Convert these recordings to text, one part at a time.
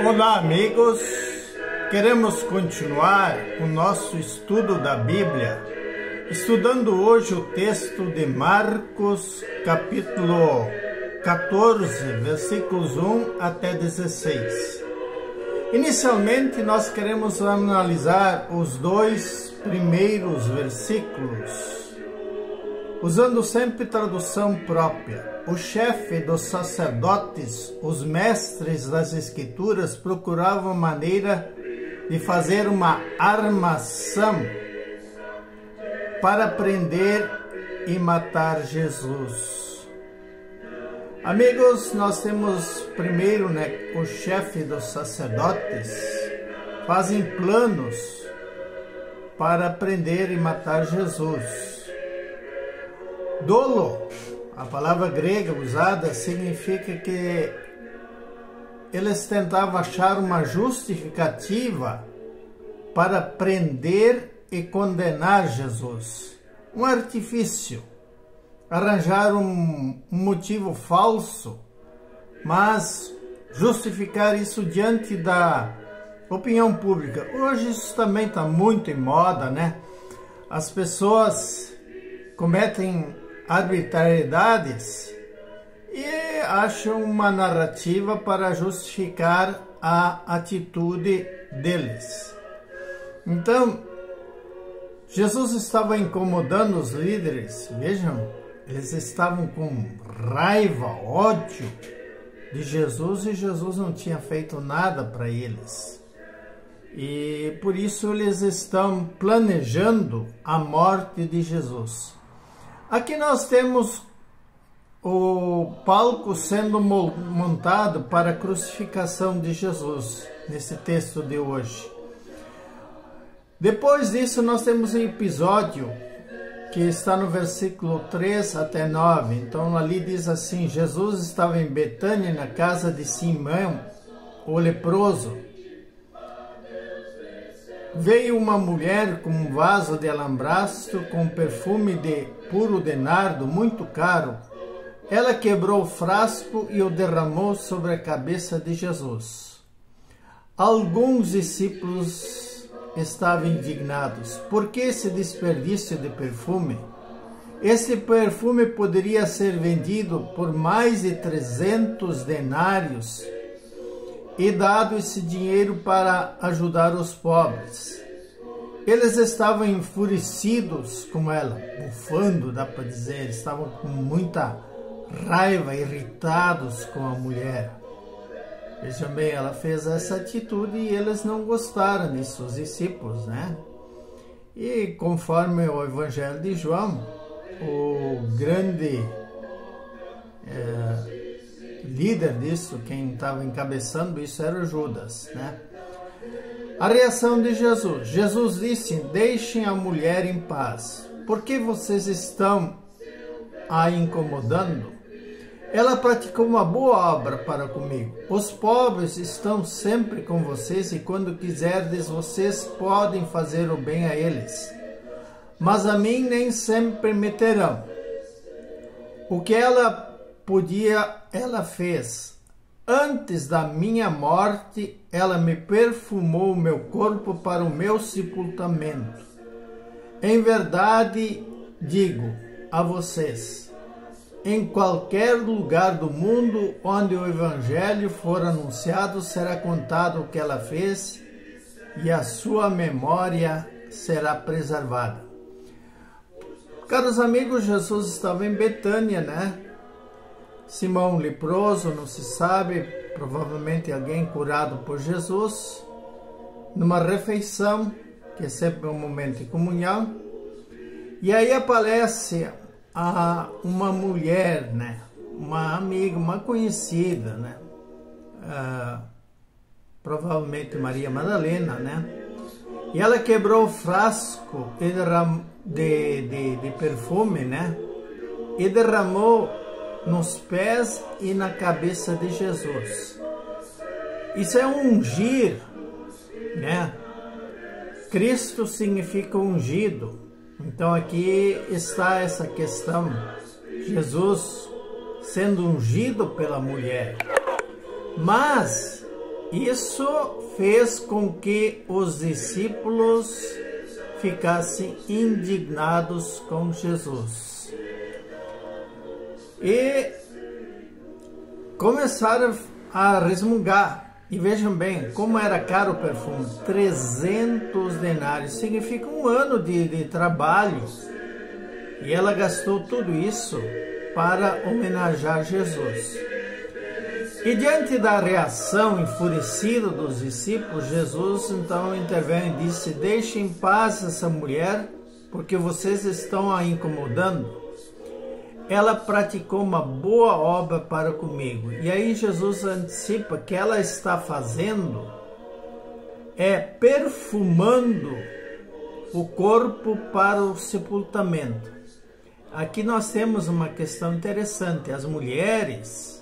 Olá, amigos! Queremos continuar o nosso estudo da Bíblia, estudando hoje o texto de Marcos, capítulo 14, versículos 1 até 16. Inicialmente, nós queremos analisar os dois primeiros versículos, usando sempre tradução própria. O chefe dos sacerdotes, os mestres das Escrituras, procuravam maneira de fazer uma armação para prender e matar Jesus. Amigos, nós temos primeiro, o chefe dos sacerdotes fazem planos para prender e matar Jesus. Dolo, a palavra grega usada, significa que eles tentavam achar uma justificativa para prender e condenar Jesus. Um artifício. Arranjar um motivo falso, mas justificar isso diante da opinião pública. Hoje isso também está muito em moda, né? As pessoas cometem arbitrariedades e acham uma narrativa para justificar a atitude deles. Então, Jesus estava incomodando os líderes, vejam, eles estavam com raiva, ódio de Jesus e Jesus não tinha feito nada para eles. E por isso eles estão planejando a morte de Jesus. Aqui nós temos o palco sendo montado para a crucificação de Jesus, nesse texto de hoje. Depois disso, nós temos um episódio que está no versículo 3 até 9. Então, ali diz assim: Jesus estava em Betânia, na casa de Simão, o leproso. Veio uma mulher com um vaso de alabastro com perfume de puro de nardo muito caro. Ela quebrou o frasco e o derramou sobre a cabeça de Jesus. Alguns discípulos estavam indignados. Por que esse desperdício de perfume? Esse perfume poderia ser vendido por mais de 300 denários e dado esse dinheiro para ajudar os pobres. Eles estavam enfurecidos com ela, bufando, dá para dizer, estavam com muita raiva, irritados com a mulher. Vejam bem, ela fez essa atitude e eles não gostaram disso, os discípulos, né? E conforme o Evangelho de João, o grande líder disso, quem estava encabeçando isso era o Judas, né? A reação de Jesus. Jesus disse: deixem a mulher em paz. Por que vocês estão a incomodando? Ela praticou uma boa obra para comigo. Os pobres estão sempre com vocês e quando quiserdes, vocês podem fazer o bem a eles. Mas a mim nem sempre me terão. O que ela podia, ela fez. Antes da minha morte, ela me perfumou o meu corpo para o meu sepultamento. Em verdade, digo a vocês, em qualquer lugar do mundo onde o Evangelho for anunciado, será contado o que ela fez e a sua memória será preservada. Caros amigos, Jesus estava em Betânia, né? Simão leproso, não se sabe, provavelmente alguém curado por Jesus, numa refeição, que é sempre um momento de comunhão, e aí aparece uma mulher, né? Uma amiga, uma conhecida, né? Provavelmente Maria Madalena, né? E ela quebrou o frasco de perfume, né? E derramou nos pés e na cabeça de Jesus. Isso é ungir, né? Cristo significa ungido. Então aqui está essa questão. Jesus sendo ungido pela mulher. Mas isso fez com que os discípulos ficassem indignados com Jesus. E começaram a resmungar. E vejam bem, como era caro o perfume. 300 denários. Significa um ano de trabalho. E ela gastou tudo isso para homenagear Jesus. E diante da reação enfurecida dos discípulos, Jesus então interveio e disse: deixem em paz essa mulher, porque vocês estão a incomodando. Ela praticou uma boa obra para comigo. E aí Jesus antecipa que ela está fazendo perfumando o corpo para o sepultamento. Aqui nós temos uma questão interessante. As mulheres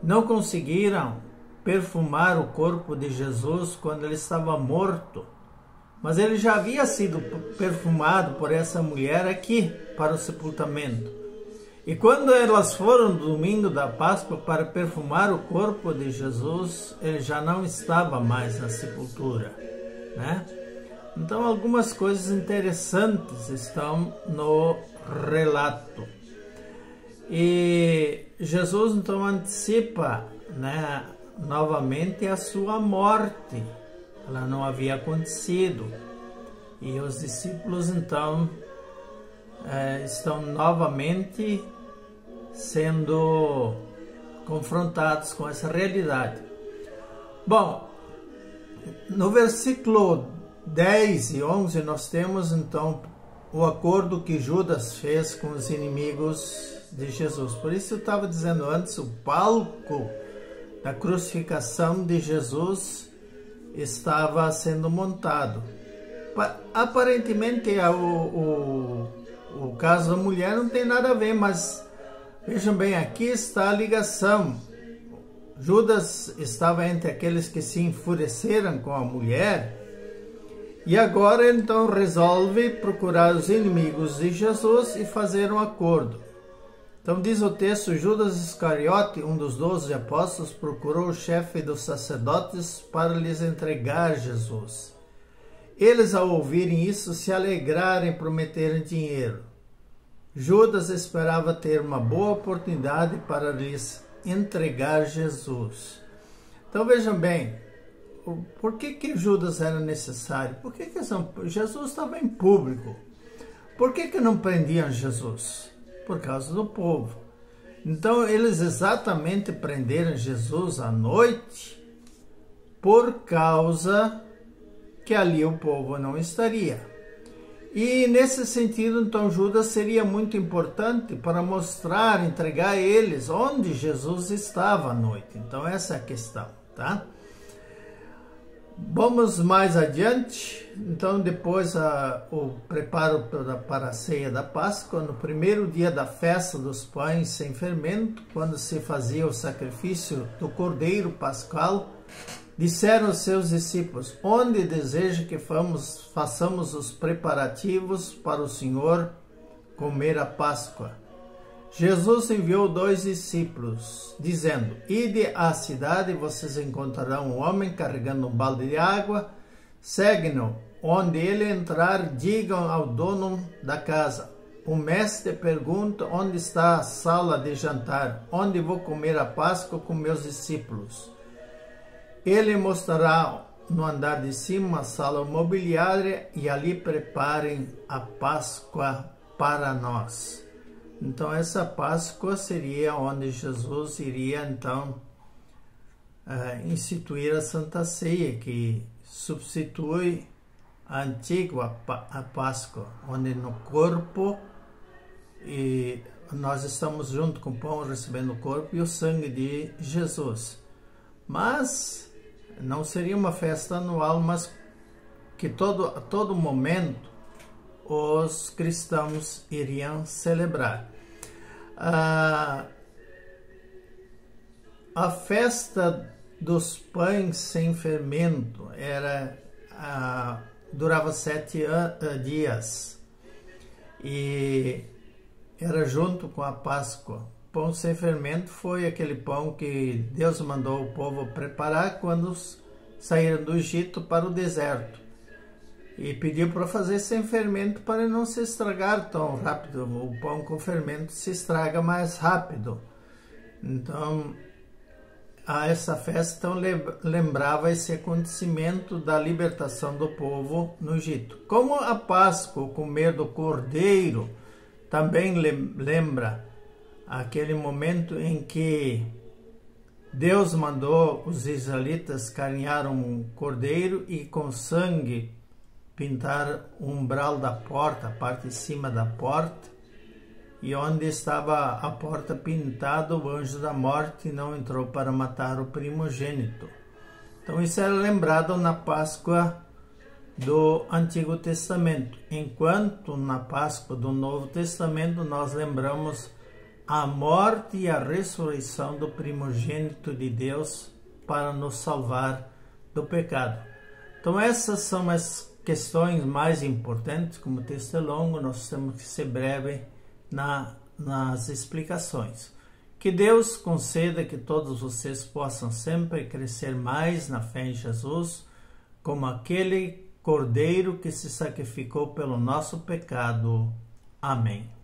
não conseguiram perfumar o corpo de Jesus quando ele estava morto, mas ele já havia sido perfumado por essa mulher aqui para o sepultamento. E quando elas foram no domingo da Páscoa para perfumar o corpo de Jesus, ele já não estava mais na sepultura, né? Então algumas coisas interessantes estão no relato. E Jesus então antecipa, né, novamente a sua morte. Ela não havia acontecido. E os discípulos então estão novamente sendo confrontados com essa realidade. Bom, no versículo 10 e 11 nós temos então o acordo que Judas fez com os inimigos de Jesus. Por isso eu estava dizendo antes, o palco da crucificação de Jesus estava sendo montado. Aparentemente o caso da mulher não tem nada a ver, mas vejam bem, aqui está a ligação. Judas estava entre aqueles que se enfureceram com a mulher e agora então resolve procurar os inimigos de Jesus e fazer um acordo. Então diz o texto: Judas Iscariote, um dos 12 apóstolos, procurou o chefe dos sacerdotes para lhes entregar Jesus. Eles, ao ouvirem isso, se alegraram e prometeram dinheiro. Judas esperava ter uma boa oportunidade para lhes entregar Jesus. Então vejam bem, por que Judas era necessário? Por que Jesus estava em público? Por que não prendiam Jesus? Por causa do povo. Então eles exatamente prenderam Jesus à noite por causa que ali o povo não estaria. E nesse sentido, então, Judas seria muito importante para mostrar, entregar a eles onde Jesus estava à noite. Então, essa é a questão, tá? Vamos mais adiante. Então, depois o preparo para a ceia da Páscoa, no primeiro dia da festa dos pães sem fermento, quando se fazia o sacrifício do Cordeiro Pascal, disseram os seus discípulos: onde deseja que façamos os preparativos para o Senhor comer a Páscoa? Jesus enviou 2 discípulos, dizendo: ide à cidade e vocês encontrarão um homem carregando um balde de água, seguem-no. Onde ele entrar, digam ao dono da casa: o mestre pergunta onde está a sala de jantar, onde vou comer a Páscoa com meus discípulos. Ele mostrará no andar de cima uma sala mobiliária e ali preparem a Páscoa para nós. Então essa Páscoa seria onde Jesus iria então instituir a Santa Ceia, que substitui a antiga a Páscoa, onde no corpo e nós estamos junto com o pão recebendo o corpo e o sangue de Jesus. Mas não seria uma festa anual, mas que a todo momento os cristãos iriam celebrar. A festa dos pães sem fermento era durava 7 dias e era junto com a Páscoa. Pão sem fermento foi aquele pão que Deus mandou o povo preparar quando saíram do Egito para o deserto. E pediu para fazer sem fermento para não se estragar tão rápido. O pão com fermento se estraga mais rápido. Então, a essa festa lembrava esse acontecimento da libertação do povo no Egito. Como a Páscoa, o comer do cordeiro, também lembra aquele momento em que Deus mandou os israelitas carnear um cordeiro e com sangue pintar o umbral da porta, a parte de cima da porta, e onde estava a porta pintada, o anjo da morte não entrou para matar o primogênito. Então isso era lembrado na Páscoa do Antigo Testamento, enquanto na Páscoa do Novo Testamento nós lembramos a morte e a ressurreição do primogênito de Deus para nos salvar do pecado. Então essas são as questões mais importantes. Como o texto é longo, nós temos que ser breve nas explicações. Que Deus conceda que todos vocês possam sempre crescer mais na fé em Jesus, como aquele Cordeiro que se sacrificou pelo nosso pecado. Amém.